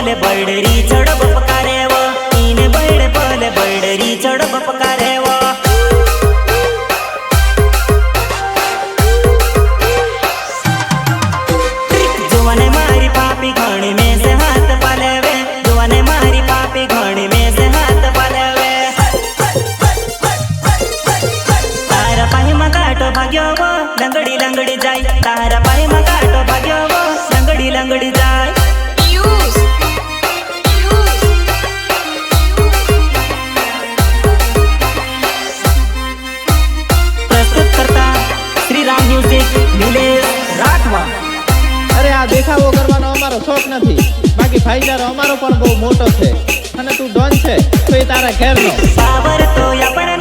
बोले बड़री चढ़ बपकारे वो इन बड़े बोले बड़री चढ़ बपकारे वो जुआने मारी पापी घणी में से हाथ पालेवे जुआने मारी पापी घणी में से हाथ पालेवे तारा पाही मगाटो भाग्यो वो लंगड़ी लंगड़ी जाय तारा पाही मगाटो भाग्यो वो लंगड़ी लंगड़ी जाय प्रस्तुत करता श्री राम म्यूजिक नीलेश राठवा। अरे आ देखाવો કરવાનો અમારો શોખ નથી બાકી ભાઈચારો અમારો પણ બહુ મોટો છે અને તું ડોન છે તો એ તારા ઘેરનો પાવર તો આપણે